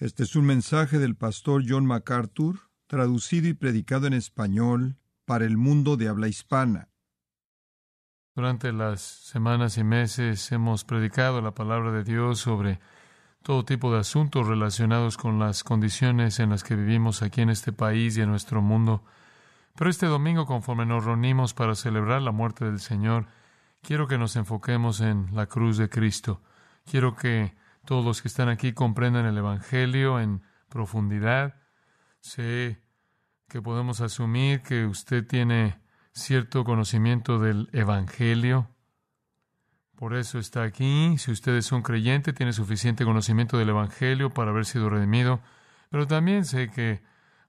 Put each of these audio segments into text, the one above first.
Este es un mensaje del pastor John MacArthur, traducido y predicado en español para el mundo de habla hispana. Durante las semanas y meses hemos predicado la palabra de Dios sobre todo tipo de asuntos relacionados con las condiciones en las que vivimos aquí en este país y en nuestro mundo. Pero este domingo, conforme nos reunimos para celebrar la muerte del Señor, quiero que nos enfoquemos en la cruz de Cristo. Quiero que todos los que están aquí comprendan el Evangelio en profundidad. Sé que podemos asumir que usted tiene cierto conocimiento del Evangelio. Por eso está aquí. Si usted es un creyente, tiene suficiente conocimiento del Evangelio para haber sido redimido. Pero también sé que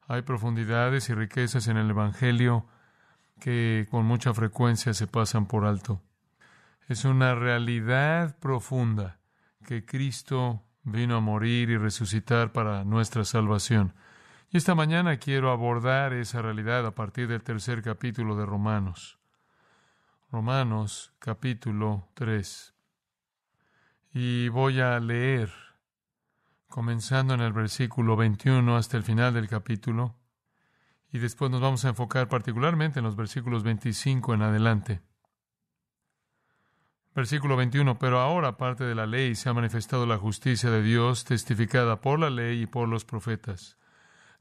hay profundidades y riquezas en el Evangelio que con mucha frecuencia se pasan por alto. Es una realidad profunda que Cristo vino a morir y resucitar para nuestra salvación. Y esta mañana quiero abordar esa realidad a partir del 3 capítulo de Romanos. Romanos capítulo 3. Y voy a leer, comenzando en el versículo 21 hasta el final del capítulo, y después nos vamos a enfocar particularmente en los versículos 25 en adelante. Versículo 21, pero ahora, aparte de la ley, se ha manifestado la justicia de Dios, testificada por la ley y por los profetas.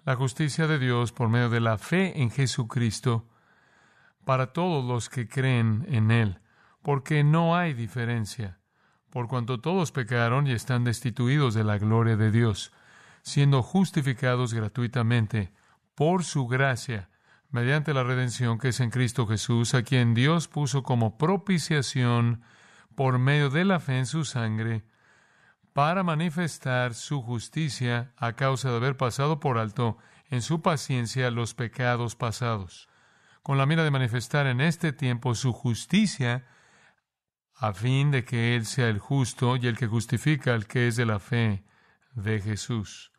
La justicia de Dios por medio de la fe en Jesucristo para todos los que creen en Él, porque no hay diferencia, por cuanto todos pecaron y están destituidos de la gloria de Dios, siendo justificados gratuitamente por su gracia, mediante la redención que es en Cristo Jesús, a quien Dios puso como propiciación por medio de la fe en su sangre, para manifestar su justicia a causa de haber pasado por alto en su paciencia los pecados pasados, con la mira de manifestar en este tiempo su justicia, a fin de que Él sea el justo y el que justifica al que es de la fe de Jesús.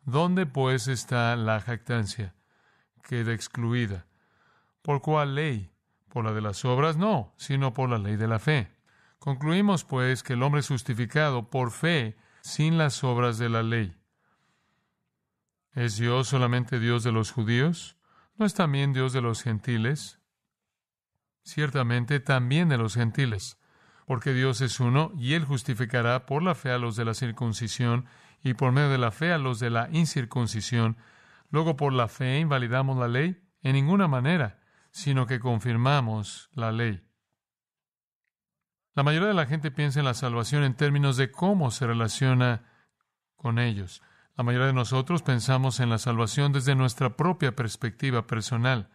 ¿Dónde pues está la jactancia? Queda excluida. ¿Por cuál ley? ¿Por la de las obras? No, sino por la ley de la fe. Concluimos, pues, que el hombre es justificado por fe sin las obras de la ley. ¿Es Dios solamente Dios de los judíos? ¿No es también Dios de los gentiles? Ciertamente también de los gentiles, porque Dios es uno y Él justificará por la fe a los de la circuncisión y por medio de la fe a los de la incircuncisión. Luego, por la fe, ¿invalidamos la ley? En ninguna manera, sino que confirmamos la ley. La mayoría de la gente piensa en la salvación en términos de cómo se relaciona con ellos. La mayoría de nosotros pensamos en la salvación desde nuestra propia perspectiva personal.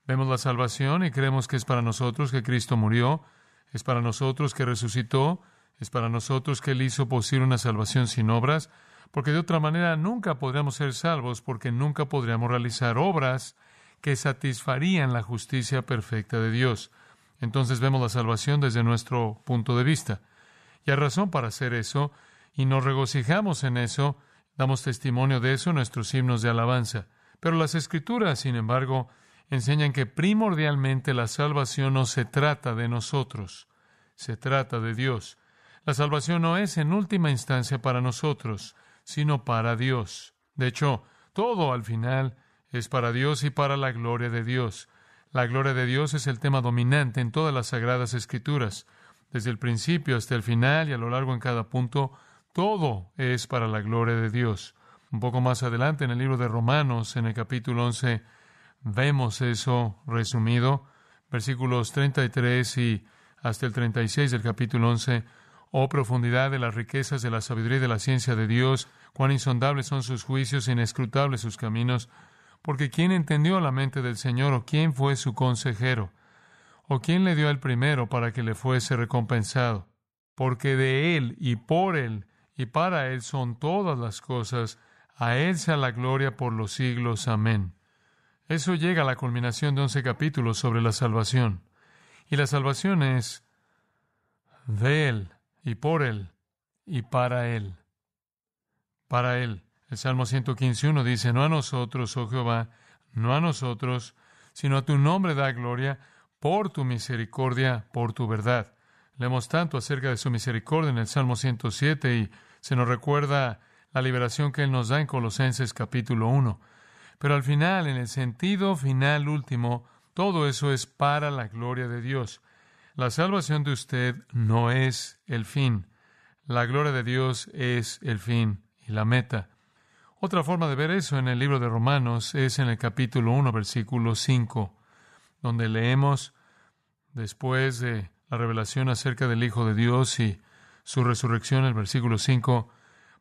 Vemos la salvación y creemos que es para nosotros que Cristo murió, es para nosotros que resucitó, es para nosotros que Él hizo posible una salvación sin obras, porque de otra manera nunca podríamos ser salvos, porque nunca podríamos realizar obras que satisfarían la justicia perfecta de Dios. Entonces vemos la salvación desde nuestro punto de vista. Y hay razón para hacer eso, y nos regocijamos en eso, damos testimonio de eso en nuestros himnos de alabanza. Pero las Escrituras, sin embargo, enseñan que primordialmente la salvación no se trata de nosotros, se trata de Dios. La salvación no es en última instancia para nosotros, sino para Dios. De hecho, todo al final es para Dios y para la gloria de Dios. La gloria de Dios es el tema dominante en todas las Sagradas Escrituras. Desde el principio hasta el final y a lo largo en cada punto, todo es para la gloria de Dios. Un poco más adelante en el libro de Romanos, en el capítulo 11, vemos eso resumido. Versículos 33 y hasta el 36 del capítulo 11. Oh profundidad de las riquezas de la sabiduría y de la ciencia de Dios, cuán insondables son sus juicios, inescrutables sus caminos. Porque ¿quién entendió la mente del Señor? ¿O quién fue su consejero? ¿O quién le dio el primero para que le fuese recompensado? Porque de Él y por Él y para Él son todas las cosas. A Él sea la gloria por los siglos. Amén. Eso llega a la culminación de 11 capítulos sobre la salvación. Y la salvación es de Él y por Él y para Él. Para Él. El Salmo 115:1 dice, no a nosotros, oh Jehová, no a nosotros, sino a tu nombre da gloria, por tu misericordia, por tu verdad. Leemos tanto acerca de su misericordia en el Salmo 107 y se nos recuerda la liberación que Él nos da en Colosenses capítulo 1. Pero al final, en el sentido final último, todo eso es para la gloria de Dios. La salvación de usted no es el fin. La gloria de Dios es el fin y la meta. Otra forma de ver eso en el libro de Romanos es en el capítulo 1, versículo 5, donde leemos, después de la revelación acerca del Hijo de Dios y su resurrección, el versículo 5,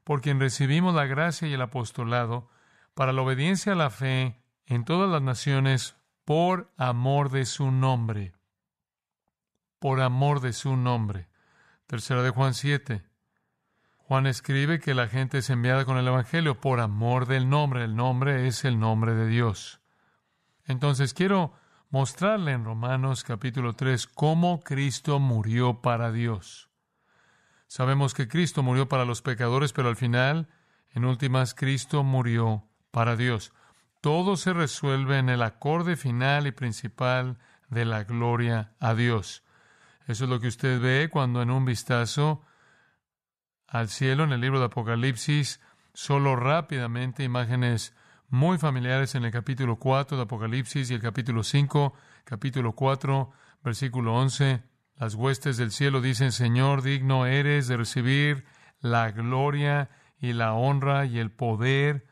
por quien recibimos la gracia y el apostolado para la obediencia a la fe en todas las naciones por amor de su nombre. Por amor de su nombre. Tercera de Juan 7. Juan escribe que la gente es enviada con el Evangelio por amor del nombre. El nombre es el nombre de Dios. Entonces quiero mostrarle en Romanos capítulo 3 cómo Cristo murió para Dios. Sabemos que Cristo murió para los pecadores, pero al final, en últimas, Cristo murió para Dios. Todo se resuelve en el acorde final y principal de la gloria a Dios. Eso es lo que usted ve cuando en un vistazo al cielo en el libro de Apocalipsis, solo rápidamente imágenes muy familiares en el capítulo 4 de Apocalipsis y el capítulo 5, capítulo 4, versículo 11. Las huestes del cielo dicen, Señor, digno eres de recibir la gloria y la honra y el poder,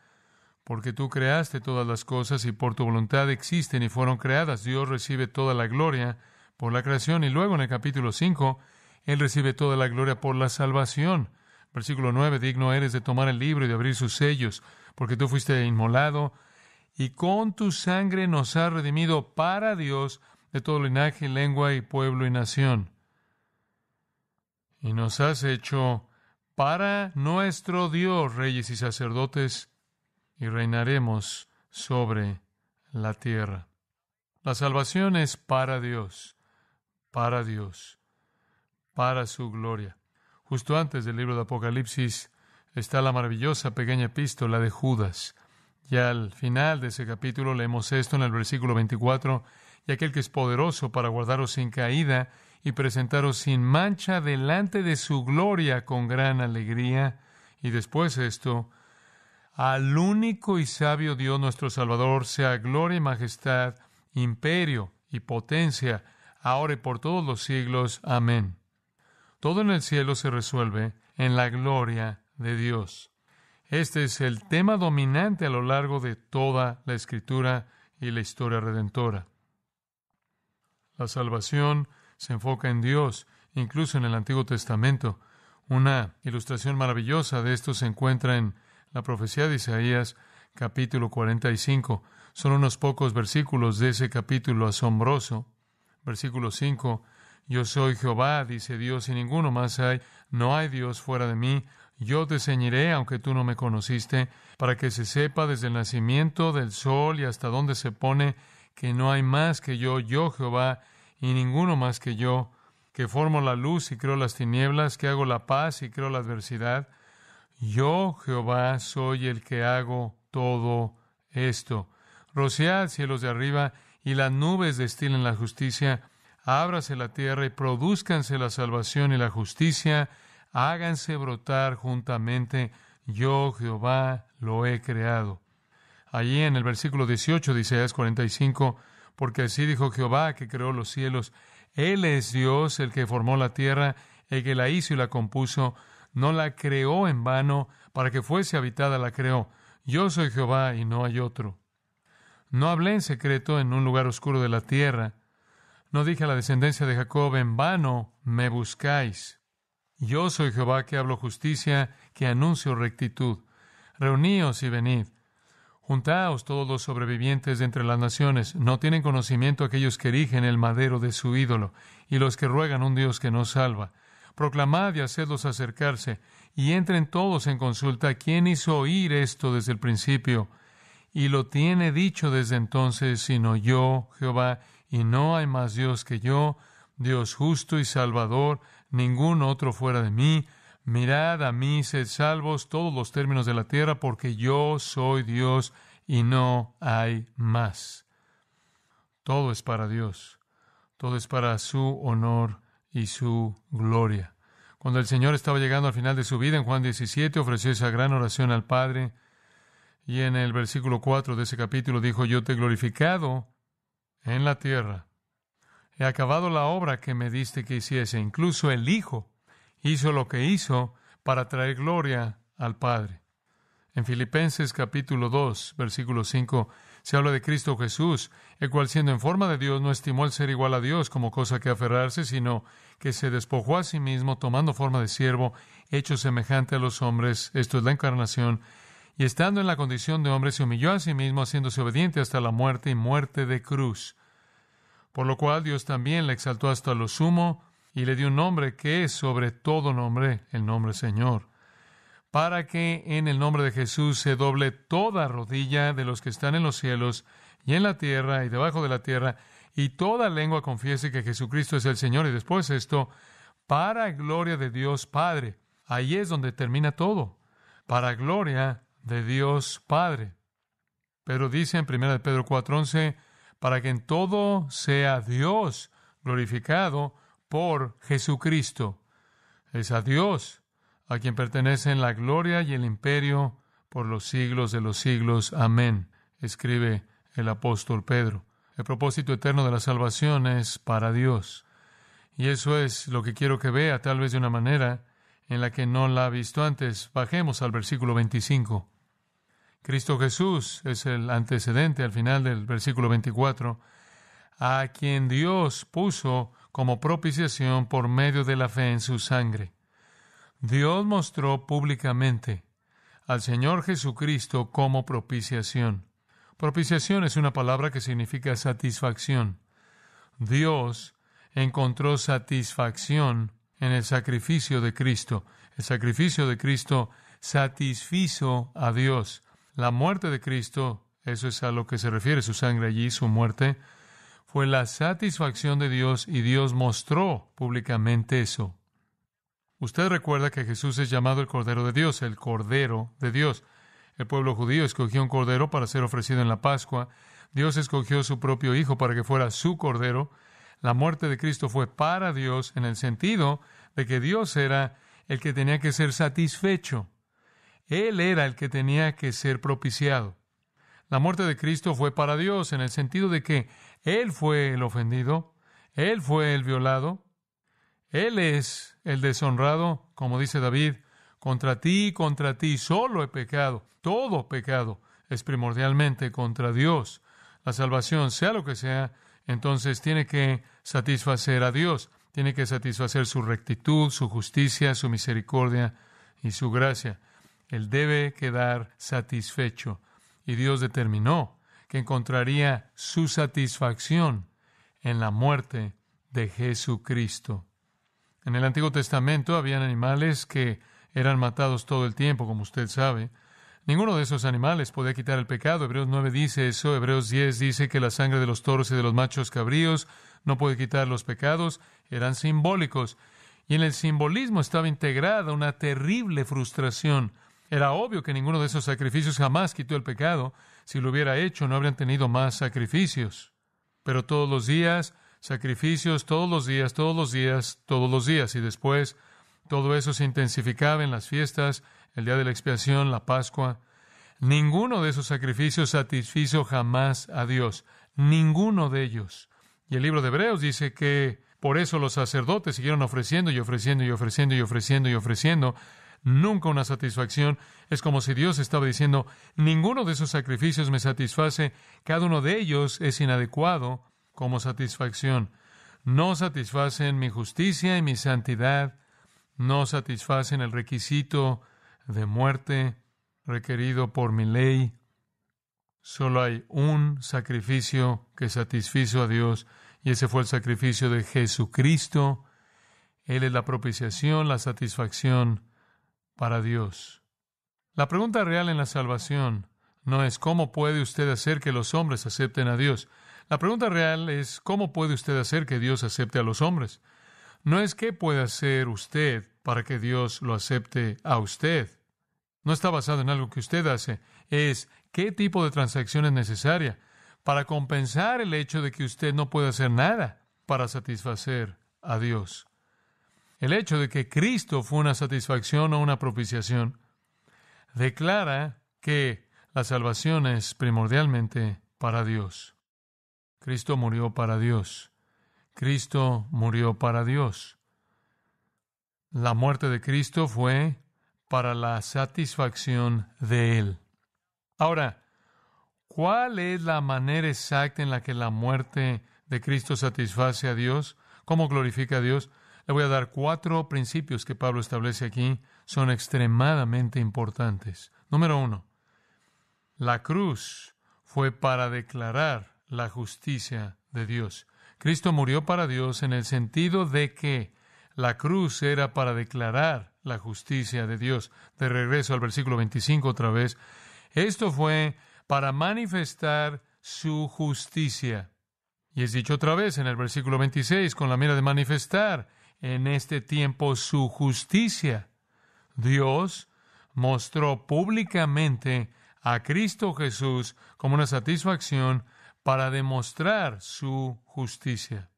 porque tú creaste todas las cosas y por tu voluntad existen y fueron creadas. Dios recibe toda la gloria por la creación. Y luego en el capítulo 5, Él recibe toda la gloria por la salvación. Versículo 9, digno eres de tomar el libro y de abrir sus sellos, porque tú fuiste inmolado y con tu sangre nos has redimido para Dios de todo linaje, lengua y pueblo y nación. Y nos has hecho para nuestro Dios reyes y sacerdotes, y reinaremos sobre la tierra. La salvación es para Dios, para su gloria. Justo antes del libro de Apocalipsis está la maravillosa pequeña epístola de Judas. Y al final de ese capítulo leemos esto en el versículo 24, y aquel que es poderoso para guardaros sin caída y presentaros sin mancha delante de su gloria con gran alegría. Y después esto, al único y sabio Dios nuestro Salvador, sea gloria y majestad, imperio y potencia, ahora y por todos los siglos. Amén. Todo en el cielo se resuelve en la gloria de Dios. Este es el tema dominante a lo largo de toda la Escritura y la historia redentora. La salvación se enfoca en Dios, incluso en el Antiguo Testamento. Una ilustración maravillosa de esto se encuentra en la profecía de Isaías, capítulo 45. Son unos pocos versículos de ese capítulo asombroso. Versículo 5. Yo soy Jehová, dice Dios, y ninguno más hay. No hay Dios fuera de mí. Yo te ceñiré, aunque tú no me conociste, para que se sepa desde el nacimiento del sol y hasta donde se pone, que no hay más que yo Jehová, y ninguno más que yo, que formo la luz y creo las tinieblas, que hago la paz y creo la adversidad. Yo, Jehová, soy el que hago todo esto. Rociad cielos de arriba, y las nubes destilen la justicia. Ábrase la tierra y produzcanse la salvación y la justicia. Háganse brotar juntamente. Yo, Jehová, lo he creado. Allí en el versículo 18 de Isaías 45, porque así dijo Jehová, que creó los cielos. Él es Dios, el que formó la tierra, el que la hizo y la compuso. No la creó en vano, para que fuese habitada la creó. Yo soy Jehová y no hay otro. No hablé en secreto en un lugar oscuro de la tierra. No dije a la descendencia de Jacob, en vano me buscáis. Yo soy Jehová que hablo justicia, que anuncio rectitud. Reuníos y venid. Juntaos todos los sobrevivientes de entre las naciones. No tienen conocimiento aquellos que erigen el madero de su ídolo, y los que ruegan un Dios que no salva. Proclamad y hacedlos acercarse, y entren todos en consulta. ¿Quién hizo oír esto desde el principio? Y lo tiene dicho desde entonces, sino yo, Jehová, y no hay más Dios que yo, Dios justo y salvador, ningún otro fuera de mí. Mirad a mí, sed salvos todos los términos de la tierra, porque yo soy Dios y no hay más. Todo es para Dios, todo es para su honor y su gloria. Cuando el Señor estaba llegando al final de su vida, en Juan 17, ofreció esa gran oración al Padre. Y en el versículo 4 de ese capítulo dijo, yo te he glorificado en la tierra. He acabado la obra que me diste que hiciese. Incluso el Hijo hizo lo que hizo para traer gloria al Padre. En Filipenses capítulo 2, versículo 5, se habla de Cristo Jesús, el cual siendo en forma de Dios no estimó el ser igual a Dios como cosa que aferrarse, sino que se despojó a sí mismo, tomando forma de siervo, hecho semejante a los hombres, esto es la encarnación, y estando en la condición de hombre, se humilló a sí mismo, haciéndose obediente hasta la muerte y muerte de cruz. Por lo cual Dios también le exaltó hasta lo sumo y le dio un nombre que es sobre todo nombre, el nombre Señor, para que en el nombre de Jesús se doble toda rodilla de los que están en los cielos y en la tierra y debajo de la tierra, y toda lengua confiese que Jesucristo es el Señor. Y después esto, para gloria de Dios Padre. Ahí es donde termina todo. Para gloria de Dios Padre. Pero dice en 1 de Pedro 4:11, para que en todo sea Dios glorificado por Jesucristo. Es a Dios a quien pertenecen la gloria y el imperio por los siglos de los siglos. Amén, escribe el apóstol Pedro. El propósito eterno de la salvación es para Dios. Y eso es lo que quiero que vea, tal vez de una manera en la que no la ha visto antes. Bajemos al versículo 25. Cristo Jesús es el antecedente al final del versículo 24, a quien Dios puso como propiciación por medio de la fe en su sangre. Dios mostró públicamente al Señor Jesucristo como propiciación. Propiciación es una palabra que significa satisfacción. Dios encontró satisfacción en el sacrificio de Cristo. El sacrificio de Cristo satisfizo a Dios. La muerte de Cristo, eso es a lo que se refiere su sangre allí, su muerte, fue la satisfacción de Dios y Dios mostró públicamente eso. Usted recuerda que Jesús es llamado el Cordero de Dios, el Cordero de Dios. El pueblo judío escogió un cordero para ser ofrecido en la Pascua. Dios escogió su propio Hijo para que fuera su Cordero. La muerte de Cristo fue para Dios en el sentido de que Dios era el que tenía que ser satisfecho. Él era el que tenía que ser propiciado. La muerte de Cristo fue para Dios en el sentido de que Él fue el ofendido, Él fue el violado, Él es el deshonrado, como dice David, contra ti solo he pecado. Todo pecado es primordialmente contra Dios. La salvación, sea lo que sea, entonces tiene que satisfacer a Dios, tiene que satisfacer su rectitud, su justicia, su misericordia y su gracia. Él debe quedar satisfecho. Y Dios determinó que encontraría su satisfacción en la muerte de Jesucristo. En el Antiguo Testamento habían animales que eran matados todo el tiempo, como usted sabe. Ninguno de esos animales podía quitar el pecado. Hebreos 9 dice eso. Hebreos 10 dice que la sangre de los toros y de los machos cabríos no puede quitar los pecados. Eran simbólicos. Y en el simbolismo estaba integrada una terrible frustración. Era obvio que ninguno de esos sacrificios jamás quitó el pecado. Si lo hubiera hecho, no habrían tenido más sacrificios. Pero todos los días, sacrificios, todos los días, todos los días, todos los días. Y después, todo eso se intensificaba en las fiestas, el día de la expiación, la Pascua. Ninguno de esos sacrificios satisfizo jamás a Dios. Ninguno de ellos. Y el libro de Hebreos dice que por eso los sacerdotes siguieron ofreciendo y ofreciendo y ofreciendo y ofreciendo y ofreciendo. Nunca una satisfacción. Es como si Dios estaba diciendo, ninguno de esos sacrificios me satisface, cada uno de ellos es inadecuado como satisfacción. No satisfacen mi justicia y mi santidad, no satisfacen el requisito de muerte requerido por mi ley. Solo hay un sacrificio que satisfizo a Dios, y ese fue el sacrificio de Jesucristo. Él es la propiciación, la satisfacción para Dios. La pregunta real en la salvación no es cómo puede usted hacer que los hombres acepten a Dios. La pregunta real es cómo puede usted hacer que Dios acepte a los hombres. No es qué puede hacer usted para que Dios lo acepte a usted. No está basado en algo que usted hace. Es qué tipo de transacción es necesaria para compensar el hecho de que usted no puede hacer nada para satisfacer a Dios. El hecho de que Cristo fue una satisfacción o una propiciación declara que la salvación es primordialmente para Dios. Cristo murió para Dios. Cristo murió para Dios. La muerte de Cristo fue para la satisfacción de Él. Ahora, ¿cuál es la manera exacta en la que la muerte de Cristo satisface a Dios? ¿Cómo glorifica a Dios? Le voy a dar 4 principios que Pablo establece aquí. Son extremadamente importantes. Número 1. La cruz fue para declarar la justicia de Dios. Cristo murió para Dios en el sentido de que la cruz era para declarar la justicia de Dios. De regreso al versículo 25 otra vez. Esto fue para manifestar su justicia. Y es dicho otra vez en el versículo 26, con la mira de manifestar en este tiempo su justicia. Dios mostró públicamente a Cristo Jesús como una satisfacción para demostrar su justicia.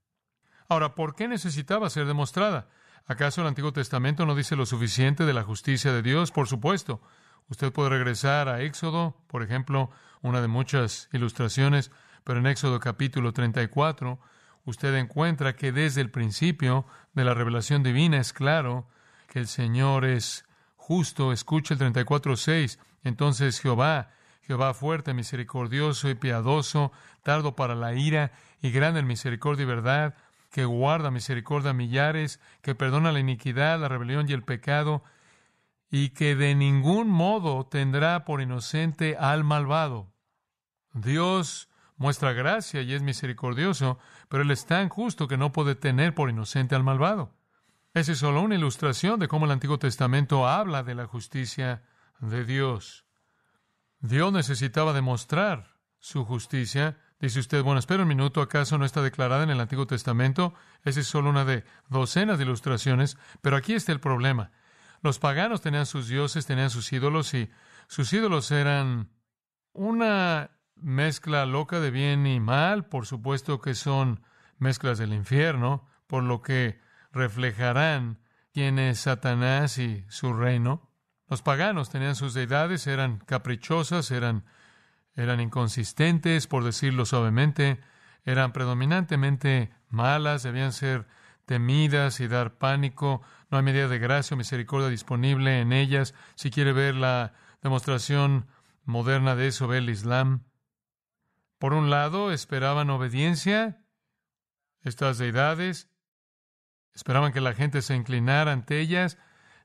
Ahora, ¿por qué necesitaba ser demostrada? ¿Acaso el Antiguo Testamento no dice lo suficiente de la justicia de Dios? Por supuesto. Usted puede regresar a Éxodo, por ejemplo, una de muchas ilustraciones, pero en Éxodo capítulo 34, usted encuentra que desde el principio de la revelación divina es claro que el Señor es justo. Escucha el 34:6. Entonces Jehová fuerte, misericordioso y piadoso, tardo para la ira y grande en misericordia y verdad, que guarda misericordia a millares, que perdona la iniquidad, la rebelión y el pecado, y que de ningún modo tendrá por inocente al malvado. Dios muestra gracia y es misericordioso, pero Él es tan justo que no puede tener por inocente al malvado. Esa es solo una ilustración de cómo el Antiguo Testamento habla de la justicia de Dios. Dios necesitaba demostrar su justicia. Dice usted, bueno, espera un minuto, ¿acaso no está declarada en el Antiguo Testamento? Esa es solo una de docenas de ilustraciones, pero aquí está el problema. Los paganos tenían sus dioses, tenían sus ídolos, y sus ídolos eran una mezcla loca de bien y mal. Por supuesto que son mezclas del infierno, por lo que reflejarán quién es Satanás y su reino. Los paganos tenían sus deidades, eran caprichosas, eran inconsistentes, por decirlo suavemente, eran predominantemente malas, debían ser temidas y dar pánico. No hay medida de gracia o misericordia disponible en ellas. Si quiere ver la demostración moderna de eso, ve el Islam. Por un lado, esperaban obediencia, estas deidades, esperaban que la gente se inclinara ante ellas,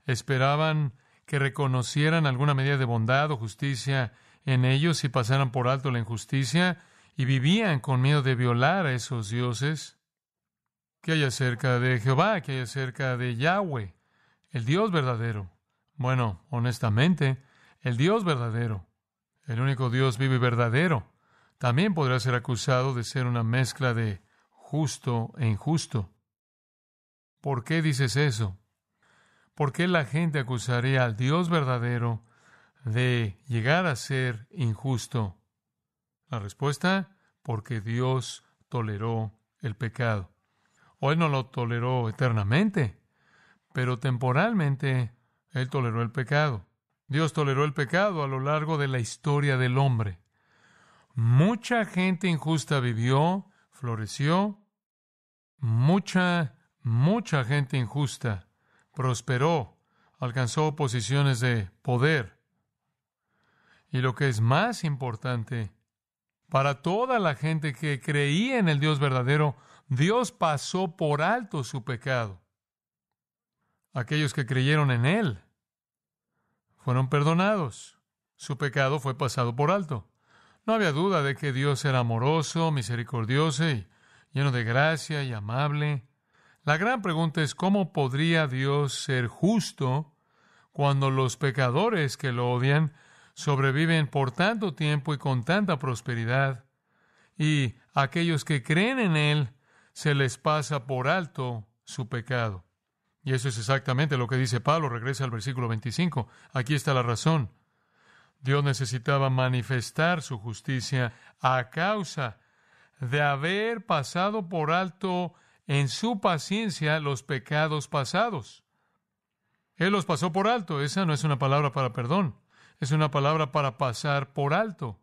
esperaban que reconocieran alguna medida de bondad o justicia en ellos y pasaran por alto la injusticia, y vivían con miedo de violar a esos dioses. ¿Qué hay acerca de Jehová? ¿Qué hay acerca de Yahweh, el Dios verdadero? Bueno, honestamente, el Dios verdadero, el único Dios vivo y verdadero, también podrá ser acusado de ser una mezcla de justo e injusto. ¿Por qué dices eso? ¿Por qué la gente acusaría al Dios verdadero de llegar a ser injusto? La respuesta, porque Dios toleró el pecado. O Él no lo toleró eternamente, pero temporalmente Él toleró el pecado. Dios toleró el pecado a lo largo de la historia del hombre. Mucha gente injusta vivió, floreció. Mucha gente injusta prosperó, alcanzó posiciones de poder. Y lo que es más importante, para toda la gente que creía en el Dios verdadero, Dios pasó por alto su pecado. Aquellos que creyeron en Él fueron perdonados. Su pecado fue pasado por alto. No había duda de que Dios era amoroso, misericordioso y lleno de gracia y amable. La gran pregunta es, ¿cómo podría Dios ser justo cuando los pecadores que lo odian sobreviven por tanto tiempo y con tanta prosperidad, y aquellos que creen en Él se les pasa por alto su pecado? Y eso es exactamente lo que dice Pablo. Regresa al versículo 25. Aquí está la razón. Dios necesitaba manifestar su justicia a causa de haber pasado por alto en su paciencia los pecados pasados. Él los pasó por alto. Esa no es una palabra para perdón, es una palabra para pasar por alto.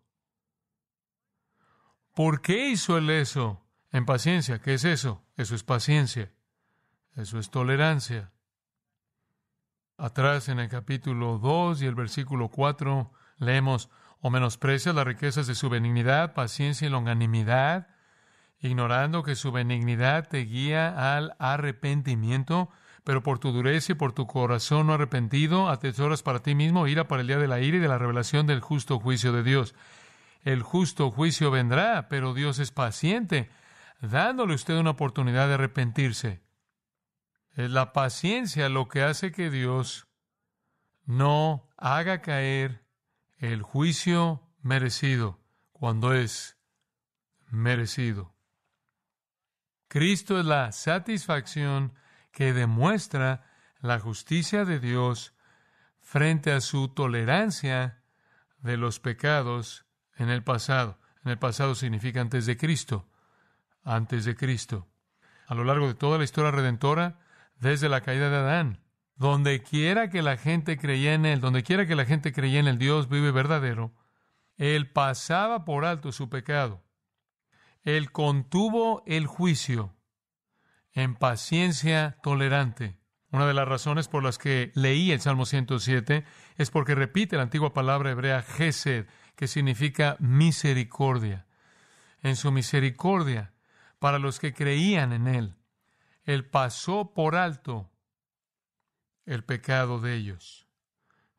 ¿Por qué hizo Él eso? En paciencia. ¿Qué es eso? Eso es paciencia. Eso es tolerancia. Atrás en el capítulo 2 y el versículo 4 leemos: ¿o menosprecias las riquezas de su benignidad, paciencia y longanimidad, ignorando que su benignidad te guía al arrepentimiento? Pero por tu dureza y por tu corazón no arrepentido, atesoras para ti mismo ira para el día de la ira y de la revelación del justo juicio de Dios. El justo juicio vendrá, pero Dios es paciente, dándole a usted una oportunidad de arrepentirse. Es la paciencia lo que hace que Dios no haga caer el juicio merecido cuando es merecido. Cristo es la satisfacción que demuestra la justicia de Dios frente a su tolerancia de los pecados en el pasado. En el pasado significa antes de Cristo. Antes de Cristo. A lo largo de toda la historia redentora, desde la caída de Adán, donde quiera que la gente creía en Él, donde quiera que la gente creía en el Dios vivo y verdadero, Él pasaba por alto su pecado. Él contuvo el juicio en paciencia tolerante. Una de las razones por las que leí el Salmo 107 es porque repite la antigua palabra hebrea Gesed, que significa misericordia. En su misericordia, para los que creían en Él, Él pasó por alto el pecado de ellos.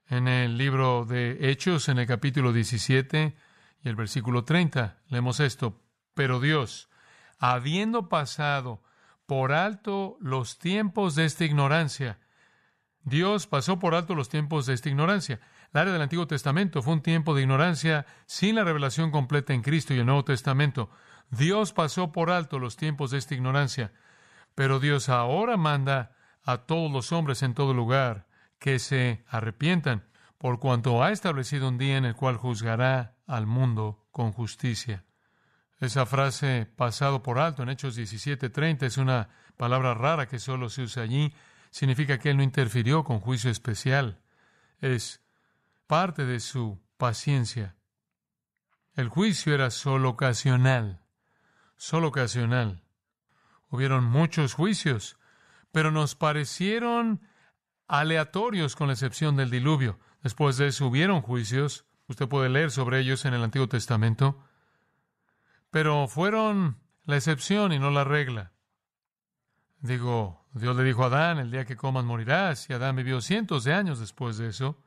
En el libro de Hechos, en el capítulo 17 y el versículo 30, leemos esto: pero Dios, habiendo pasado por alto los tiempos de esta ignorancia. Dios pasó por alto los tiempos de esta ignorancia. La era del Antiguo Testamento fue un tiempo de ignorancia sin la revelación completa en Cristo y el Nuevo Testamento. Dios pasó por alto los tiempos de esta ignorancia. Pero Dios ahora manda a todos los hombres en todo lugar que se arrepientan, por cuanto ha establecido un día en el cual juzgará al mundo con justicia. Esa frase, pasado por alto, en Hechos 17:30, es una palabra rara que solo se usa allí. Significa que Él no interfirió con juicio especial. Es parte de su paciencia. El juicio era solo ocasional. Solo ocasional. Hubieron muchos juicios, pero nos parecieron aleatorios con la excepción del diluvio. Después de eso hubieron juicios. Usted puede leer sobre ellos en el Antiguo Testamento. Pero fueron la excepción y no la regla. Dios le dijo a Adán: el día que comas morirás. Y Adán vivió cientos de años después de eso.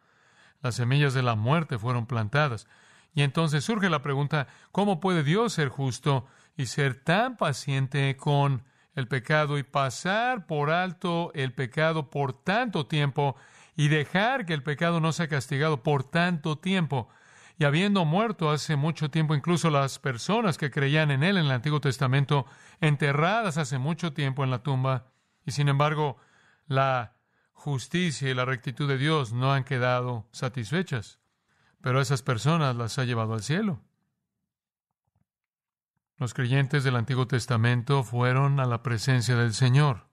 Las semillas de la muerte fueron plantadas. Y entonces surge la pregunta: ¿cómo puede Dios ser justo y ser tan paciente con el pecado y pasar por alto el pecado por tanto tiempo y dejar que el pecado no sea castigado por tanto tiempo? Y habiendo muerto hace mucho tiempo, incluso las personas que creían en Él en el Antiguo Testamento, enterradas hace mucho tiempo en la tumba, y sin embargo, la justicia y la rectitud de Dios no han quedado satisfechas. Pero a esas personas las ha llevado al cielo. Los creyentes del Antiguo Testamento fueron a la presencia del Señor.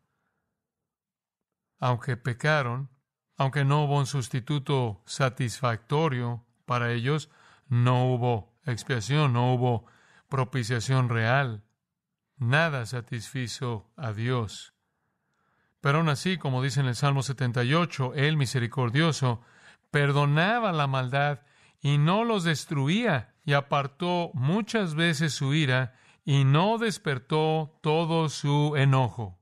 Aunque pecaron, aunque no hubo un sustituto satisfactorio para ellos, no hubo expiación, no hubo propiciación real. Nada satisfizo a Dios. Pero aún así, como dice en el Salmo 78, Él, misericordioso, perdonaba la maldad y no los destruía, y apartó muchas veces su ira y no despertó todo su enojo.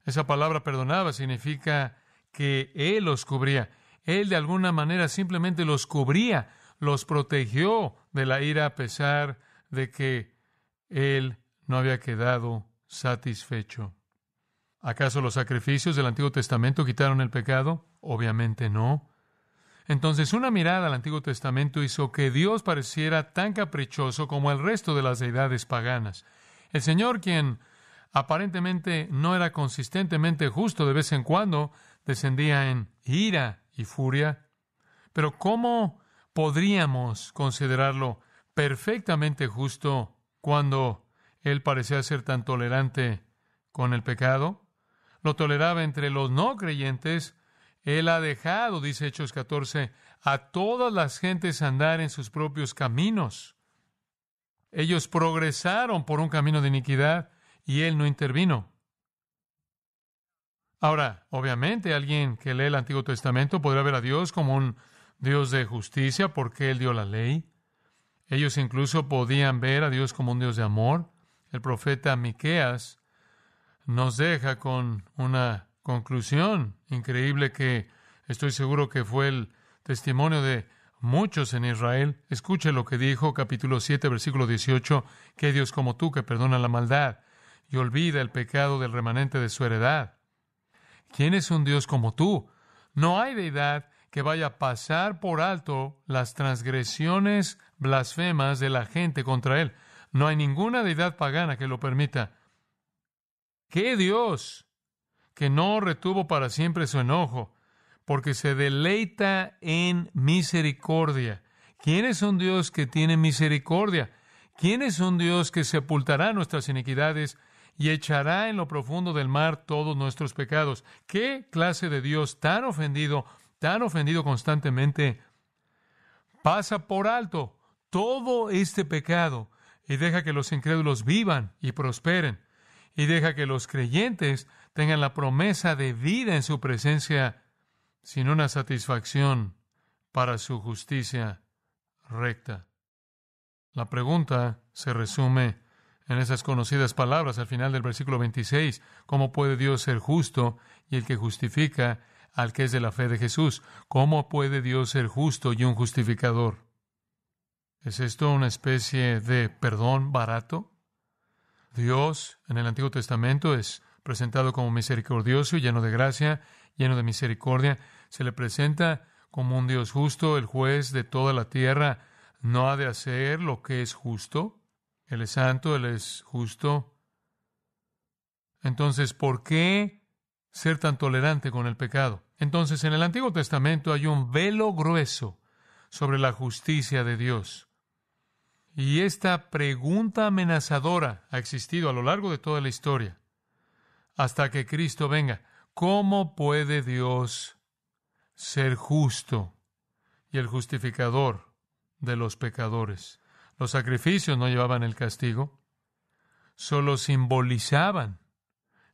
Esa palabra perdonaba significa que Él los cubría. Él de alguna manera simplemente los cubría, los protegió de la ira a pesar de que Él no había quedado satisfecho. ¿Acaso los sacrificios del Antiguo Testamento quitaron el pecado? Obviamente no. Entonces, una mirada al Antiguo Testamento hizo que Dios pareciera tan caprichoso como el resto de las deidades paganas. El Señor, quien aparentemente no era consistentemente justo, de vez en cuando descendía en ira y furia. Pero ¿cómo podríamos considerarlo perfectamente justo cuando Él parecía ser tan tolerante con el pecado, lo toleraba entre los no creyentes. Él ha dejado, dice Hechos 14, a todas las gentes andar en sus propios caminos. Ellos progresaron por un camino de iniquidad y Él no intervino. Ahora, obviamente, alguien que lee el Antiguo Testamento podrá ver a Dios como un Dios de justicia porque Él dio la ley. Ellos incluso podían ver a Dios como un Dios de amor. El profeta Miqueas nos deja con una conclusión increíble que estoy seguro que fue el testimonio de muchos en Israel. Escuche lo que dijo, capítulo 7, versículo 18, que Dios como tú que perdona la maldad y olvida el pecado del remanente de su heredad. ¿Quién es un Dios como tú? No hay deidad que vaya a pasar por alto las transgresiones blasfemas de la gente contra Él. No hay ninguna deidad pagana que lo permita. ¿Qué Dios que no retuvo para siempre su enojo, porque se deleita en misericordia? ¿Quién es un Dios que tiene misericordia? ¿Quién es un Dios que sepultará nuestras iniquidades y echará en lo profundo del mar todos nuestros pecados? ¿Qué clase de Dios tan ofendido constantemente, pasa por alto todo este pecado y deja que los incrédulos vivan y prosperen, y deja que los creyentes tengan la promesa de vida en su presencia sin una satisfacción para su justicia recta? La pregunta se resume en esas conocidas palabras al final del versículo 26. ¿Cómo puede Dios ser justo y el que justifica al que es de la fe de Jesús? ¿Cómo puede Dios ser justo y un justificador? ¿Es esto una especie de perdón barato? Dios en el Antiguo Testamento es presentado como misericordioso y lleno de gracia, lleno de misericordia. Se le presenta como un Dios justo. El juez de toda la tierra no ha de hacer lo que es justo. Él es santo, Él es justo. Entonces, ¿por qué ser tan tolerante con el pecado? Entonces, en el Antiguo Testamento hay un velo grueso sobre la justicia de Dios. Y esta pregunta amenazadora ha existido a lo largo de toda la historia, hasta que Cristo venga. ¿Cómo puede Dios ser justo y el justificador de los pecadores? Los sacrificios no llevaban el castigo, solo simbolizaban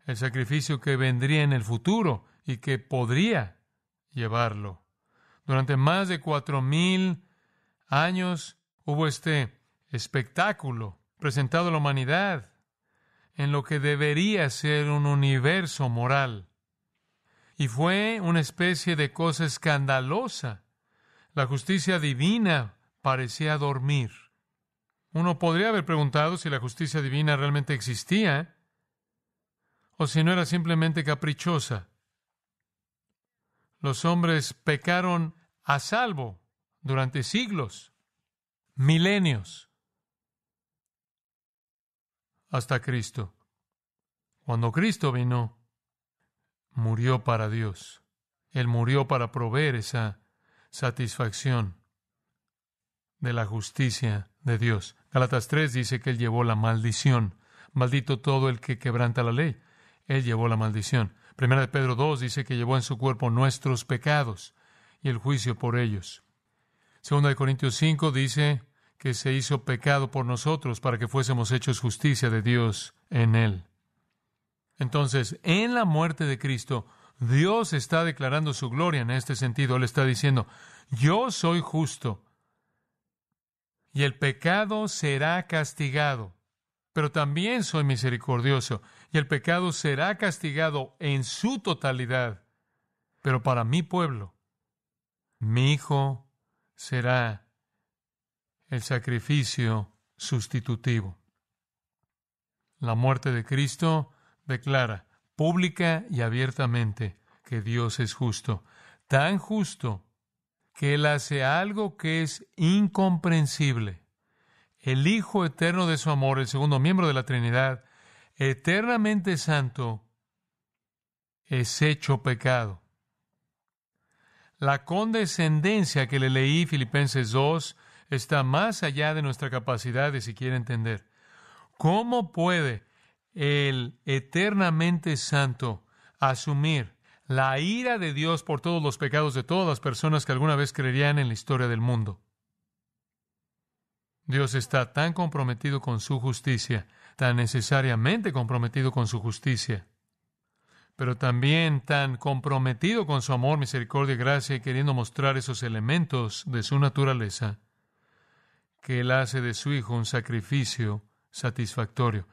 el sacrificio que vendría en el futuro y que podría llevarlo. Durante más de 4,000 años hubo este espectáculo presentado a la humanidad en lo que debería ser un universo moral. Y fue una especie de cosa escandalosa. La justicia divina parecía dormir. Uno podría haber preguntado si la justicia divina realmente existía o si no era simplemente caprichosa. Los hombres pecaron a salvo durante siglos, milenios, hasta Cristo. Cuando Cristo vino, murió para Dios. Él murió para proveer esa satisfacción de la justicia de Dios. Gálatas 3 dice que Él llevó la maldición. Maldito todo el que quebranta la ley. Él llevó la maldición. Primera de Pedro 2 dice que llevó en su cuerpo nuestros pecados y el juicio por ellos. Segunda de Corintios 5 dice que se hizo pecado por nosotros para que fuésemos hechos justicia de Dios en Él. Entonces, en la muerte de Cristo, Dios está declarando su gloria en este sentido. Él está diciendo, yo soy justo y el pecado será castigado, pero también soy misericordioso y el pecado será castigado en su totalidad, pero para mi pueblo, mi Hijo será el sacrificio sustitutivo. La muerte de Cristo declara pública y abiertamente que Dios es justo, tan justo que Él hace algo que es incomprensible. El Hijo eterno de su amor, el segundo miembro de la Trinidad, eternamente santo, es hecho pecado. La condescendencia que le leí, Filipenses 2, está más allá de nuestra capacidad de siquiera entender. ¿Cómo puede el eternamente santo asumir la ira de Dios por todos los pecados de todas las personas que alguna vez creerían en la historia del mundo. Dios está tan comprometido con su justicia, tan necesariamente comprometido con su justicia, pero también tan comprometido con su amor, misericordia y gracia, y queriendo mostrar esos elementos de su naturaleza, que Él hace de su Hijo un sacrificio satisfactorio.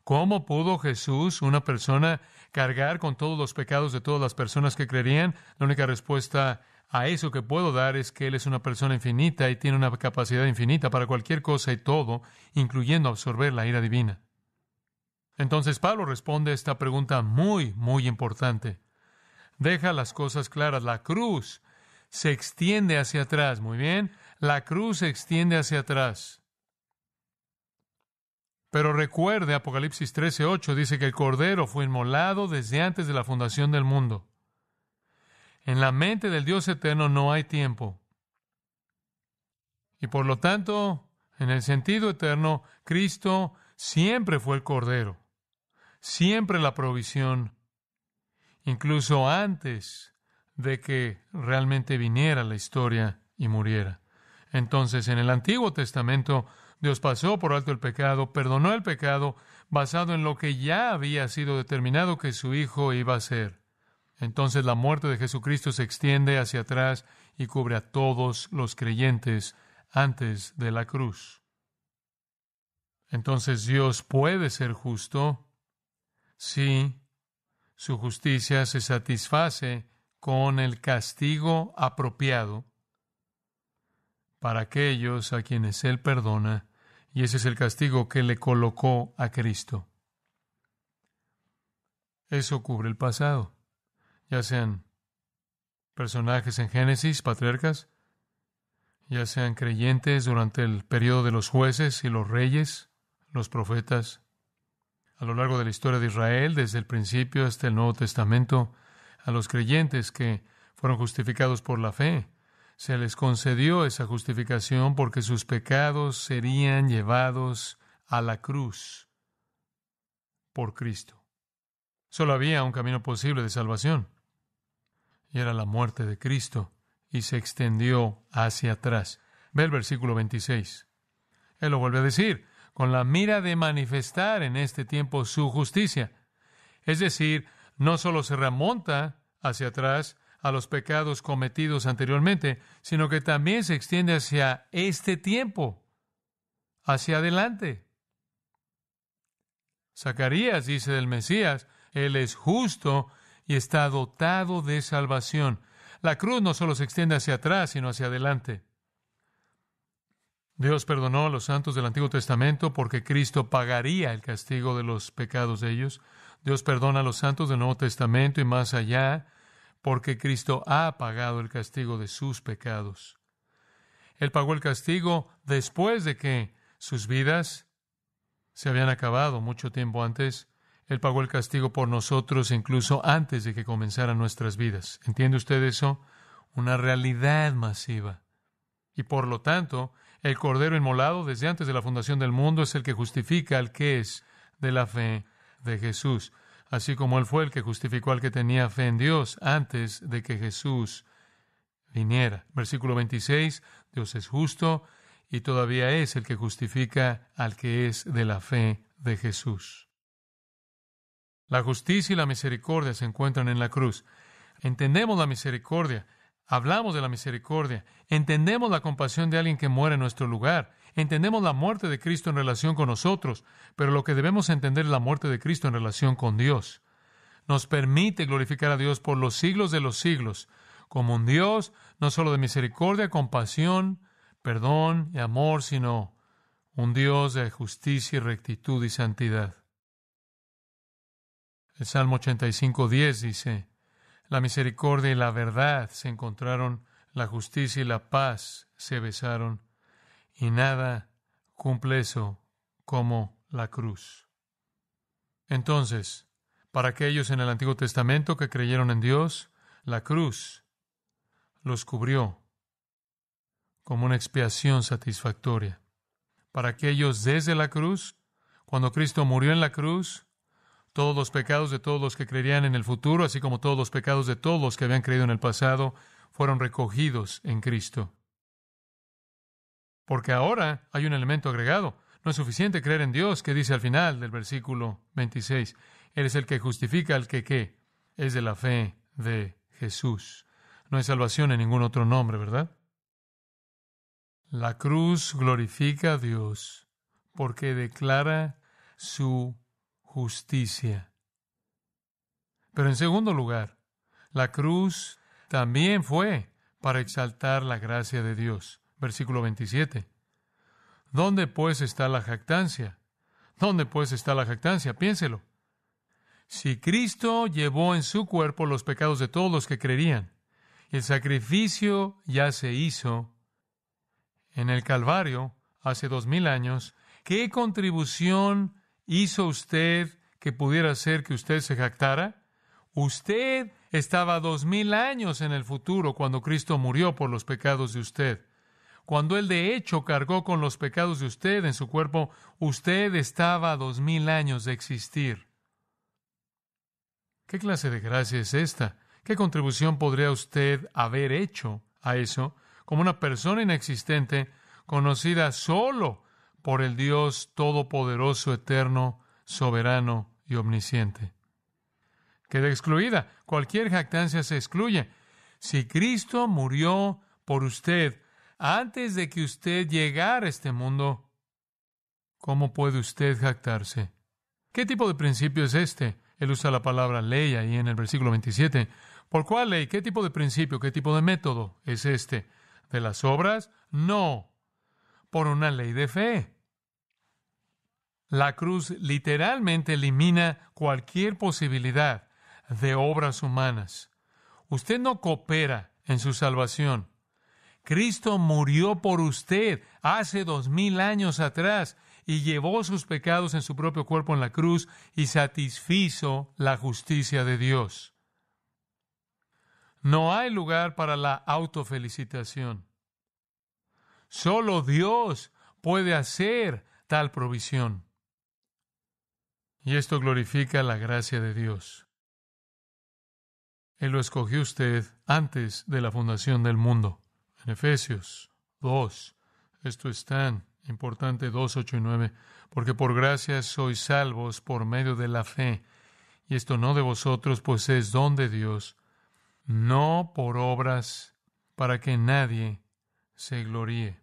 ¿Cómo pudo Jesús, una persona, cargar con todos los pecados de todas las personas que creerían? La única respuesta a eso que puedo dar es que Él es una persona infinita y tiene una capacidad infinita para cualquier cosa y todo, incluyendo absorber la ira divina. Entonces Pablo responde a esta pregunta muy, muy importante. Deja las cosas claras. La cruz se extiende hacia atrás. Muy bien. La cruz se extiende hacia atrás. Pero recuerde, Apocalipsis 13:8 dice que el Cordero fue inmolado desde antes de la fundación del mundo. En la mente del Dios eterno no hay tiempo. Y por lo tanto, en el sentido eterno, Cristo siempre fue el Cordero, siempre la provisión, incluso antes de que realmente viniera la historia y muriera. Entonces, en el Antiguo Testamento, Dios pasó por alto el pecado, perdonó el pecado, basado en lo que ya había sido determinado que su Hijo iba a ser. Entonces la muerte de Jesucristo se extiende hacia atrás y cubre a todos los creyentes antes de la cruz. Entonces Dios puede ser justo si su justicia se satisface con el castigo apropiado para aquellos a quienes Él perdona, y ese es el castigo que le colocó a Cristo. Eso cubre el pasado, ya sean personajes en Génesis, patriarcas, ya sean creyentes durante el periodo de los jueces y los reyes, los profetas, a lo largo de la historia de Israel, desde el principio hasta el Nuevo Testamento, a los creyentes que fueron justificados por la fe. Se les concedió esa justificación porque sus pecados serían llevados a la cruz por Cristo. Solo había un camino posible de salvación, y era la muerte de Cristo, y se extendió hacia atrás. Ve el versículo 26. Él lo vuelve a decir, con la mira de manifestar en este tiempo su justicia. Es decir, no solo se remonta hacia atrás a los pecados cometidos anteriormente, sino que también se extiende hacia este tiempo, hacia adelante. Zacarías dice del Mesías, Él es justo y está dotado de salvación. La cruz no solo se extiende hacia atrás, sino hacia adelante. Dios perdonó a los santos del Antiguo Testamento porque Cristo pagaría el castigo de los pecados de ellos. Dios perdona a los santos del Nuevo Testamento y más allá, porque Cristo ha pagado el castigo de sus pecados. Él pagó el castigo después de que sus vidas se habían acabado mucho tiempo antes. Él pagó el castigo por nosotros incluso antes de que comenzaran nuestras vidas. ¿Entiende usted eso? Una realidad masiva. Y por lo tanto, el Cordero inmolado desde antes de la fundación del mundo es el que justifica al que es de la fe de Jesús, así como Él fue el que justificó al que tenía fe en Dios antes de que Jesús viniera. Versículo 26, Dios es justo y todavía es el que justifica al que es de la fe de Jesús. La justicia y la misericordia se encuentran en la cruz. Entendemos la misericordia, hablamos de la misericordia, entendemos la compasión de alguien que muere en nuestro lugar, entendemos la muerte de Cristo en relación con nosotros, pero lo que debemos entender es la muerte de Cristo en relación con Dios. Nos permite glorificar a Dios por los siglos de los siglos, como un Dios no solo de misericordia, compasión, perdón y amor, sino un Dios de justicia y rectitud y santidad. El Salmo 85:10 dice, la misericordia y la verdad se encontraron, la justicia y la paz se besaron, y nada cumple eso como la cruz. Entonces, para aquellos en el Antiguo Testamento que creyeron en Dios, la cruz los cubrió como una expiación satisfactoria. Para aquellos desde la cruz, cuando Cristo murió en la cruz, Todos los pecados de todos los que creerían en el futuro, así como todos los pecados de todos los que habían creído en el pasado, fueron recogidos en Cristo. Porque ahora hay un elemento agregado. No es suficiente creer en Dios, que dice al final del versículo 26. Él es el que justifica al que, ¿qué? Es de la fe de Jesús. No hay salvación en ningún otro nombre, ¿verdad? La cruz glorifica a Dios porque declara su justicia. Pero en segundo lugar, la cruz también fue para exaltar la gracia de Dios. Versículo 27. ¿Dónde pues está la jactancia? ¿Dónde pues está la jactancia? Piénselo. Si Cristo llevó en su cuerpo los pecados de todos los que creerían, el sacrificio ya se hizo en el Calvario hace 2000 años, ¿qué contribución hizo usted que pudiera hacer que usted se jactara? Usted estaba 2000 años en el futuro cuando Cristo murió por los pecados de usted. Cuando Él de hecho cargó con los pecados de usted en su cuerpo, usted estaba a 2000 años de existir. ¿Qué clase de gracia es esta? ¿Qué contribución podría usted haber hecho a eso como una persona inexistente, conocida solo por el Dios Todopoderoso, Eterno, Soberano y Omnisciente? Queda excluida. Cualquier jactancia se excluye. Si Cristo murió por usted antes de que usted llegara a este mundo, ¿cómo puede usted jactarse? ¿Qué tipo de principio es este? Él usa la palabra ley ahí en el versículo 27. ¿Por cuál ley? ¿Qué tipo de principio? ¿Qué tipo de método es este? ¿De las obras? No. Por una ley de fe. La cruz literalmente elimina cualquier posibilidad de obras humanas. Usted no coopera en su salvación. Cristo murió por usted hace 2000 años atrás y llevó sus pecados en su propio cuerpo en la cruz y satisfizo la justicia de Dios. No hay lugar para la autofelicitación. Solo Dios puede hacer tal provisión. Y esto glorifica la gracia de Dios. Él lo escogió usted antes de la fundación del mundo. En Efesios 2, esto es tan importante, 2, 8 y 9, porque por gracia sois salvos por medio de la fe, y esto no de vosotros, pues es don de Dios, no por obras, para que nadie se gloríe,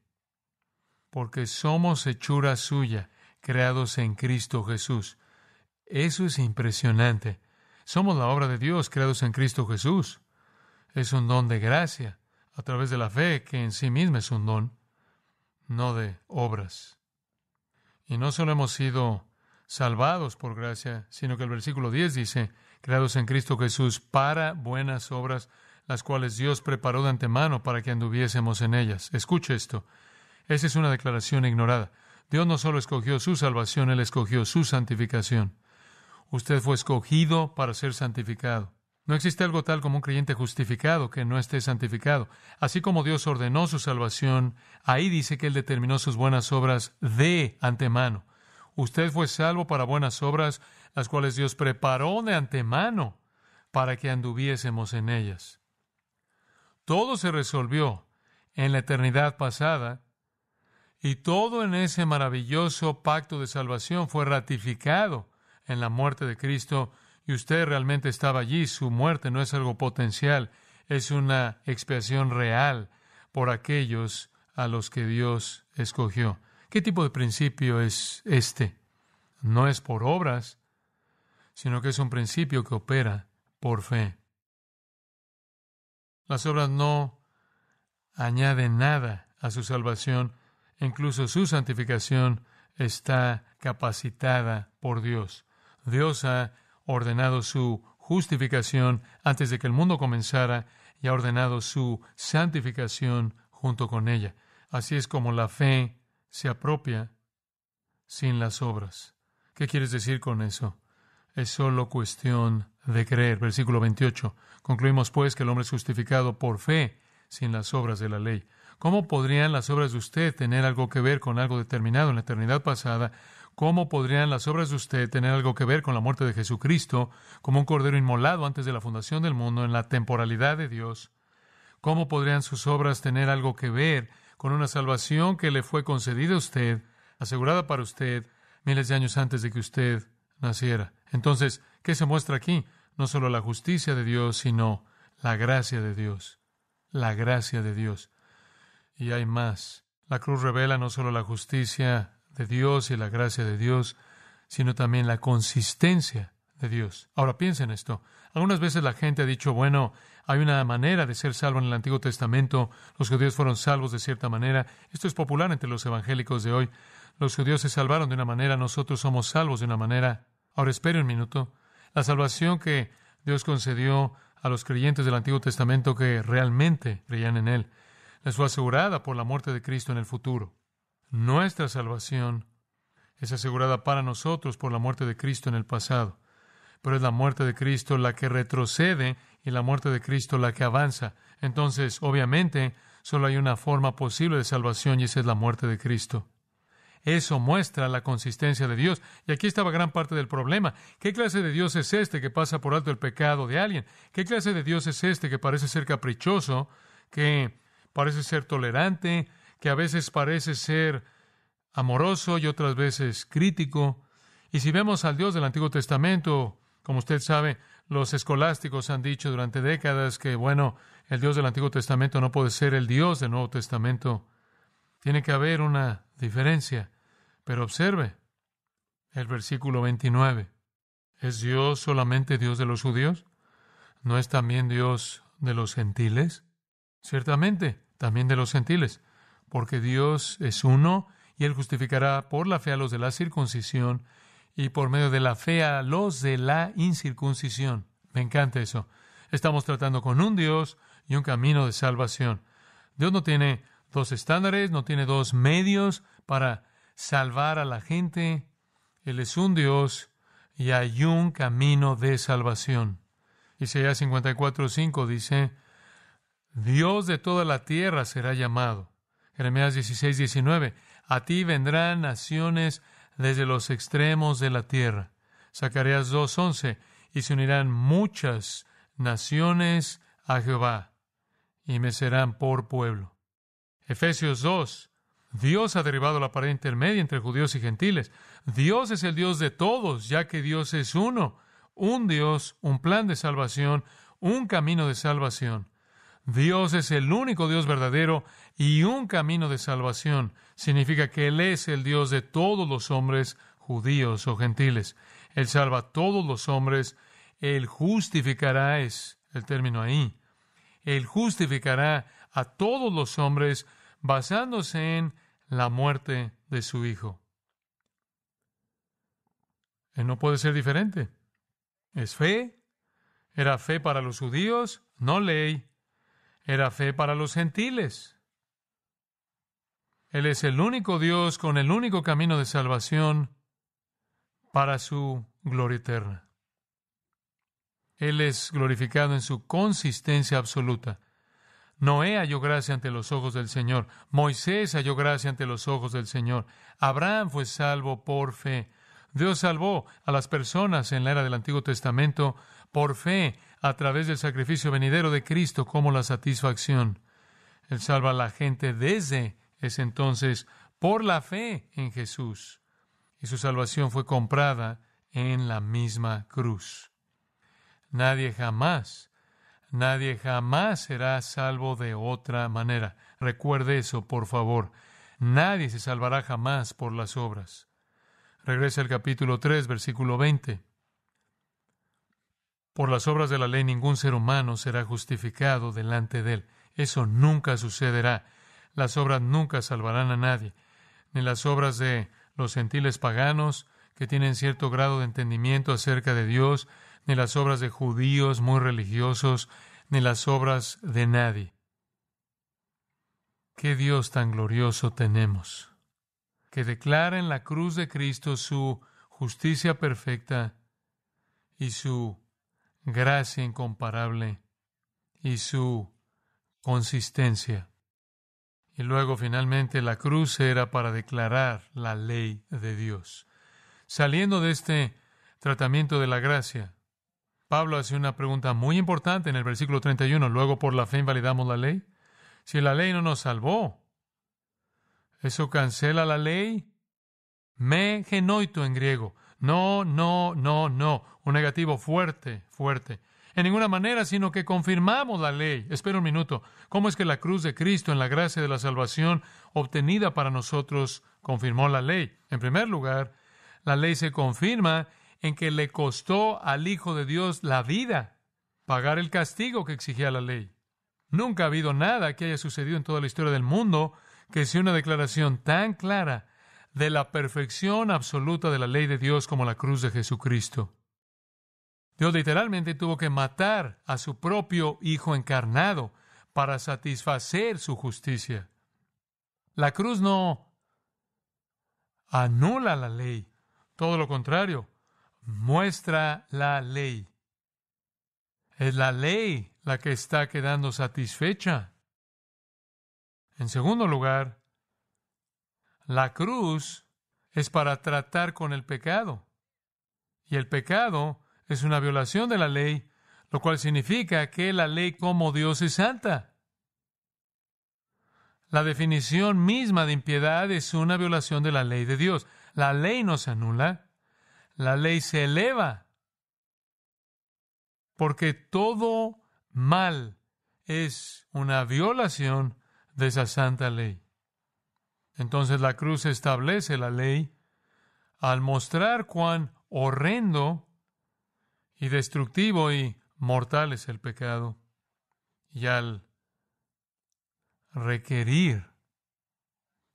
porque somos hechura suya, creados en Cristo Jesús. Eso es impresionante. Somos la obra de Dios, creados en Cristo Jesús. Es un don de gracia, a través de la fe, que en sí misma es un don, no de obras. Y no solo hemos sido salvados por gracia, sino que el versículo 10 dice, creados en Cristo Jesús para buenas obras, las cuales Dios preparó de antemano para que anduviésemos en ellas. Escuche esto. Esa es una declaración ignorada. Dios no solo escogió su salvación, Él escogió su santificación. Usted fue escogido para ser santificado. No existe algo tal como un creyente justificado que no esté santificado. Así como Dios ordenó su salvación, ahí dice que Él determinó sus buenas obras de antemano. Usted fue salvo para buenas obras, las cuales Dios preparó de antemano para que anduviésemos en ellas. Todo se resolvió en la eternidad pasada y todo en ese maravilloso pacto de salvación fue ratificado en la muerte de Cristo. Y usted realmente estaba allí. Su muerte no es algo potencial, es una expiación real por aquellos a los que Dios escogió. ¿Qué tipo de principio es este? No es por obras, sino que es un principio que opera por fe. Las obras no añaden nada a su salvación, incluso su santificación está capacitada por Dios. Dios ha ordenado su justificación antes de que el mundo comenzara y ha ordenado su santificación junto con ella. Así es como la fe se apropia sin las obras. ¿Qué quieres decir con eso? Es solo cuestión de creer. Versículo 28. Concluimos pues que el hombre es justificado por fe sin las obras de la ley. ¿Cómo podrían las obras de usted tener algo que ver con algo determinado en la eternidad pasada ¿Cómo podrían las obras de usted tener algo que ver con la muerte de Jesucristo como un cordero inmolado antes de la fundación del mundo en la temporalidad de Dios? ¿Cómo podrían sus obras tener algo que ver con una salvación que le fue concedida a usted, asegurada para usted, miles de años antes de que usted naciera? Entonces, ¿qué se muestra aquí? No solo la justicia de Dios, sino la gracia de Dios. La gracia de Dios. Y hay más. La cruz revela no solo la justicia de Dios y la gracia de Dios, sino también la consistencia de Dios. Ahora piensen en esto. Algunas veces la gente ha dicho, bueno, hay una manera de ser salvo en el Antiguo Testamento. Los judíos fueron salvos de cierta manera. Esto es popular entre los evangélicos de hoy. Los judíos se salvaron de una manera, nosotros somos salvos de una manera. Ahora espere un minuto. La salvación que Dios concedió a los creyentes del Antiguo Testamento que realmente creían en Él, les fue asegurada por la muerte de Cristo en el futuro. Nuestra salvación es asegurada para nosotros por la muerte de Cristo en el pasado. Pero es la muerte de Cristo la que retrocede y la muerte de Cristo la que avanza. Entonces, obviamente, solo hay una forma posible de salvación y esa es la muerte de Cristo. Eso muestra la consistencia de Dios. Y aquí estaba gran parte del problema. ¿Qué clase de Dios es este que pasa por alto el pecado de alguien? ¿Qué clase de Dios es este que parece ser caprichoso, que parece ser tolerante, que a veces parece ser amoroso y otras veces crítico? Y si vemos al Dios del Antiguo Testamento, como usted sabe, los escolásticos han dicho durante décadas que, bueno, el Dios del Antiguo Testamento no puede ser el Dios del Nuevo Testamento. Tiene que haber una diferencia. Pero observe el versículo 29. ¿Es Dios solamente Dios de los judíos? ¿No es también Dios de los gentiles? Ciertamente, también de los gentiles, porque Dios es uno y Él justificará por la fe a los de la circuncisión y por medio de la fe a los de la incircuncisión. Me encanta eso. Estamos tratando con un Dios y un camino de salvación. Dios no tiene dos estándares, no tiene dos medios para salvar a la gente. Él es un Dios y hay un camino de salvación. Isaías 54:5 dice, Dios de toda la tierra será llamado. Jeremías 16:19, a ti vendrán naciones desde los extremos de la tierra. Zacarías 2:11, y se unirán muchas naciones a Jehová, y me serán por pueblo. Efesios 2, Dios ha derribado la pared intermedia entre judíos y gentiles. Dios es el Dios de todos, ya que Dios es uno. Un Dios, un plan de salvación, un camino de salvación. Dios es el único Dios verdadero y un camino de salvación. Significa que Él es el Dios de todos los hombres, judíos o gentiles. Él salva a todos los hombres. Él justificará, es el término ahí. Él justificará a todos los hombres basándose en la muerte de su Hijo. Él no puede ser diferente. Es fe. Era fe para los judíos, no ley. Era fe para los gentiles. Él es el único Dios con el único camino de salvación para su gloria eterna. Él es glorificado en su consistencia absoluta. Noé halló gracia ante los ojos del Señor. Moisés halló gracia ante los ojos del Señor. Abraham fue salvo por fe. Dios salvó a las personas en la era del Antiguo Testamento por fe a través del sacrificio venidero de Cristo como la satisfacción. Él salva a la gente desde ese entonces por la fe en Jesús. Y su salvación fue comprada en la misma cruz. Nadie jamás será salvo de otra manera. Recuerde eso, por favor. Nadie se salvará jamás por las obras. Regresa al capítulo 3, versículo 20. Por las obras de la ley ningún ser humano será justificado delante de él. Eso nunca sucederá. Las obras nunca salvarán a nadie. Ni las obras de los gentiles paganos que tienen cierto grado de entendimiento acerca de Dios, ni las obras de judíos muy religiosos, ni las obras de nadie. ¡Qué Dios tan glorioso tenemos! Que declara en la cruz de Cristo su justicia perfecta y su gracia incomparable y su consistencia. Y luego finalmente la cruz era para declarar la ley de Dios. Saliendo de este tratamiento de la gracia, Pablo hace una pregunta muy importante en el versículo 31. Luego, por la fe invalidamos la ley. Si la ley no nos salvó, ¿eso cancela la ley? Me genoito en griego. No, no, no, no. Un negativo fuerte, fuerte. En ninguna manera, sino que confirmamos la ley. Espera un minuto. ¿Cómo es que la cruz de Cristo, en la gracia de la salvación obtenida para nosotros, confirmó la ley? En primer lugar, la ley se confirma en que le costó al Hijo de Dios la vida, pagar el castigo que exigía la ley. Nunca ha habido nada que haya sucedido en toda la historia del mundo que sea una declaración tan clara de la perfección absoluta de la ley de Dios como la cruz de Jesucristo. Dios literalmente tuvo que matar a su propio Hijo encarnado para satisfacer su justicia. La cruz no anula la ley, todo lo contrario, muestra la ley. Es la ley la que está quedando satisfecha. En segundo lugar, la cruz es para tratar con el pecado. Y el pecado es una violación de la ley, lo cual significa que la ley como Dios es santa. La definición misma de impiedad es una violación de la ley de Dios. La ley no se anula, la ley se eleva. Porque todo mal es una violación de esa santa ley. Entonces la cruz establece la ley al mostrar cuán horrendo y destructivo y mortal es el pecado, y al requerir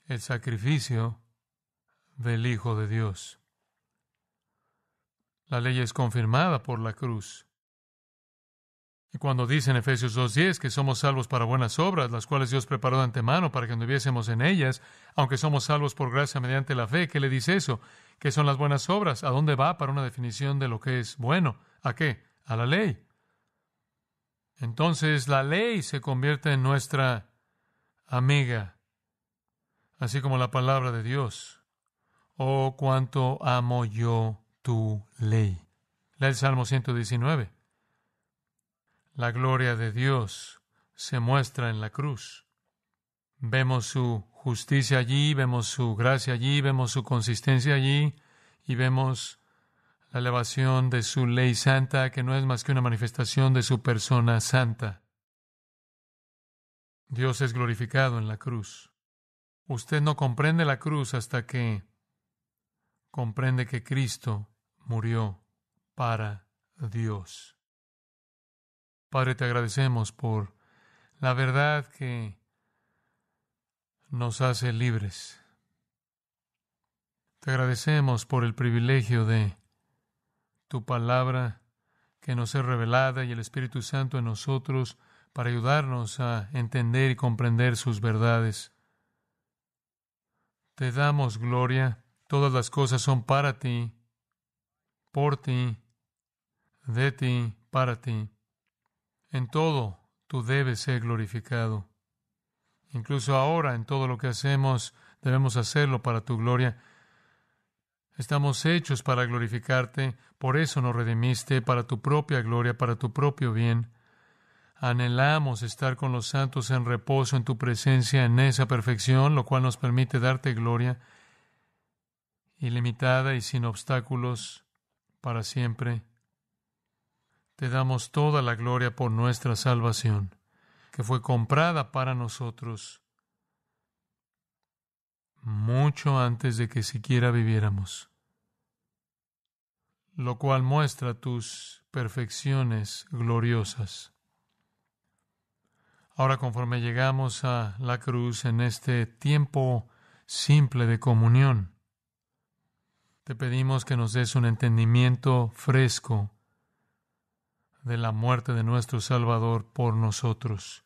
el sacrificio del Hijo de Dios. La ley es confirmada por la cruz. Y cuando dice en Efesios 2:10 que somos salvos para buenas obras, las cuales Dios preparó de antemano para que anduviésemos en ellas, aunque somos salvos por gracia mediante la fe, ¿qué le dice eso? ¿Qué son las buenas obras? ¿A dónde va para una definición de lo que es bueno? ¿A qué? A la ley. Entonces la ley se convierte en nuestra amiga, así como la palabra de Dios. Oh, cuánto amo yo tu ley. Lee el Salmo 119. La gloria de Dios se muestra en la cruz. Vemos su justicia allí, vemos su gracia allí, vemos su consistencia allí, y vemos la elevación de su ley santa, que no es más que una manifestación de su persona santa. Dios es glorificado en la cruz. Usted no comprende la cruz hasta que comprende que Cristo murió para Dios. Padre, te agradecemos por la verdad que nos hace libres. Te agradecemos por el privilegio de tu palabra que nos es revelada y el Espíritu Santo en nosotros para ayudarnos a entender y comprender sus verdades. Te damos gloria. Todas las cosas son para ti, por ti, de ti, para ti. En todo tú debes ser glorificado. Incluso ahora, en todo lo que hacemos, debemos hacerlo para tu gloria. Estamos hechos para glorificarte, por eso nos redimiste, para tu propia gloria, para tu propio bien. Anhelamos estar con los santos en reposo en tu presencia, en esa perfección, lo cual nos permite darte gloria ilimitada y sin obstáculos para siempre. Te damos toda la gloria por nuestra salvación, que fue comprada para nosotros mucho antes de que siquiera viviéramos, lo cual muestra tus perfecciones gloriosas. Ahora, conforme llegamos a la cruz en este tiempo simple de comunión, te pedimos que nos des un entendimiento fresco de la muerte de nuestro Salvador por nosotros.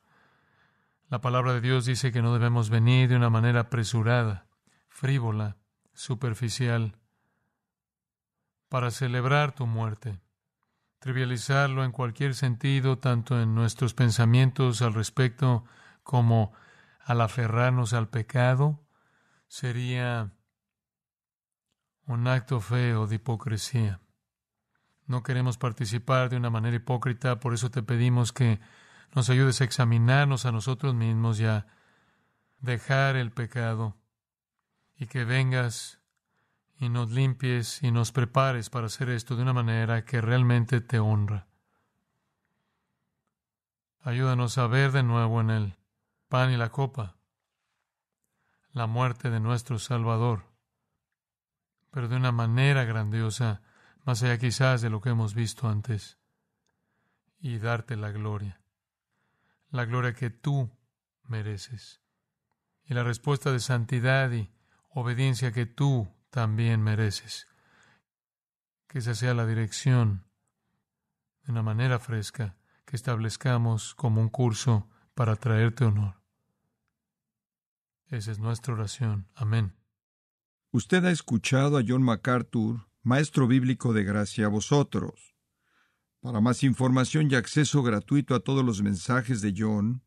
La palabra de Dios dice que no debemos venir de una manera apresurada, frívola, superficial, para celebrar tu muerte, trivializarlo en cualquier sentido, tanto en nuestros pensamientos al respecto como al aferrarnos al pecado, sería un acto feo de hipocresía. No queremos participar de una manera hipócrita, por eso te pedimos que nos ayudes a examinarnos a nosotros mismos y a dejar el pecado, y que vengas y nos limpies y nos prepares para hacer esto de una manera que realmente te honra. Ayúdanos a ver de nuevo en el pan y la copa la muerte de nuestro Salvador, pero de una manera grandiosa, más allá quizás de lo que hemos visto antes, y darte la gloria que tú mereces, y la respuesta de santidad y obediencia que tú también mereces. Que esa sea la dirección, de una manera fresca, que establezcamos como un curso para traerte honor. Esa es nuestra oración. Amén. Usted ha escuchado a John MacArthur, maestro bíblico de Gracia a Vosotros. Para más información y acceso gratuito a todos los mensajes de John,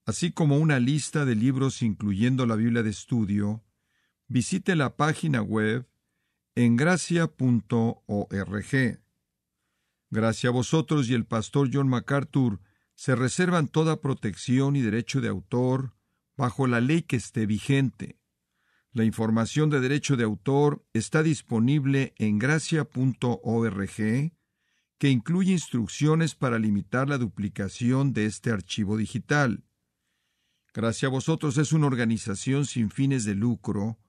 así como una lista de libros incluyendo la Biblia de estudio, visite la página web en gracia.org. Gracia a Vosotros y el pastor John MacArthur se reservan toda protección y derecho de autor bajo la ley que esté vigente. La información de derecho de autor está disponible en gracia.org, que incluye instrucciones para limitar la duplicación de este archivo digital. Gracia a Vosotros es una organización sin fines de lucro,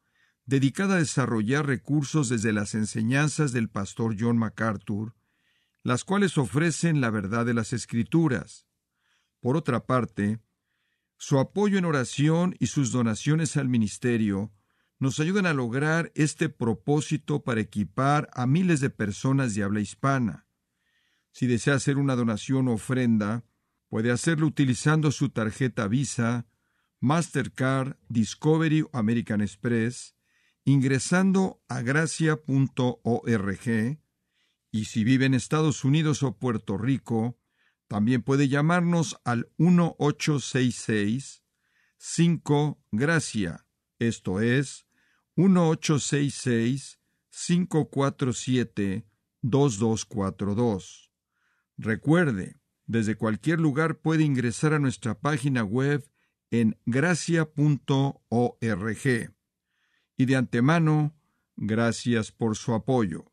dedicada a desarrollar recursos desde las enseñanzas del pastor John MacArthur, las cuales ofrecen la verdad de las Escrituras. Por otra parte, su apoyo en oración y sus donaciones al ministerio nos ayudan a lograr este propósito para equipar a miles de personas de habla hispana. Si desea hacer una donación o ofrenda, puede hacerlo utilizando su tarjeta Visa, Mastercard, Discovery o American Express, ingresando a gracia.org, y si vive en Estados Unidos o Puerto Rico, también puede llamarnos al 1-866-5-GRACIA, esto es, 1-866-547-2242. Recuerde, desde cualquier lugar puede ingresar a nuestra página web en gracia.org. Y de antemano, gracias por su apoyo.